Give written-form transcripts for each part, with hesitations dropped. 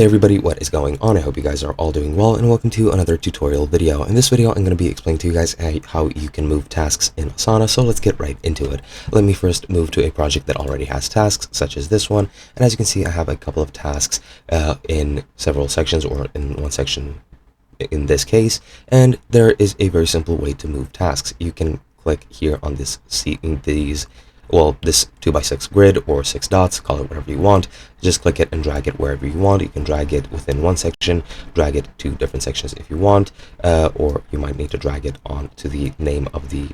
Hey everybody, what is going on? I hope you guys are all doing well, and welcome to another tutorial video. In this video, I'm going to be explaining to you guys how you can move tasks in Asana, so let's get right into it. Let me first move to a project that already has tasks, such as this one, and as you can see, I have a couple of tasks in several sections, or in one section in this case, and there is a very simple way to move tasks. You can click here on this this 2x6 grid or 6 dots, call it whatever you want. Just click it and drag it wherever you want. You can drag it within one section, drag it to different sections if you want, or you might need to drag it on to the name of the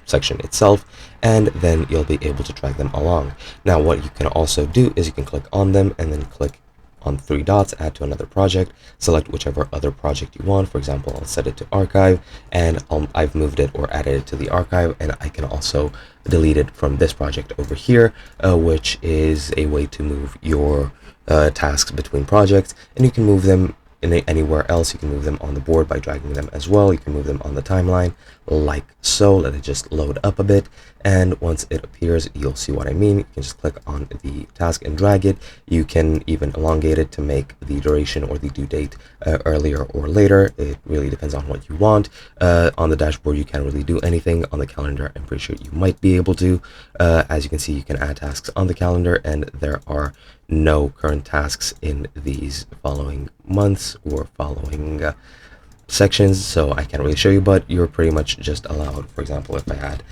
section itself, and then you'll be able to drag them along. Now what you can also do is you can click on them and then click on 3 dots, add to another project, select whichever other project you want. For example, I'll set it to archive, and I've moved it or added it to the archive, and I can also delete it from this project over here, which is a way to move your tasks between projects, and you can move them anywhere else. You can move them on the board by dragging them as well. You can move them on the timeline like so. Let it just load up a bit, and once it appears, you'll see what I mean. You can just click on the task and drag it. You can even elongate it to make the duration or the due date earlier or later. It really depends on what you want. On the dashboard, you can't really do anything. On the calendar, I'm pretty sure you might be able to. As you can see, you can add tasks on the calendar, and there are no current tasks in these following months or following sections, so I can't really show you, but you're pretty much just allowed. For example, if I had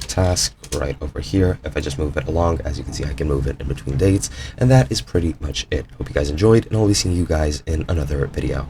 task right over here, if I just move it along, as you can see, I can move it in between dates, and that is pretty much it. Hope you guys enjoyed, and I'll be seeing you guys in another video.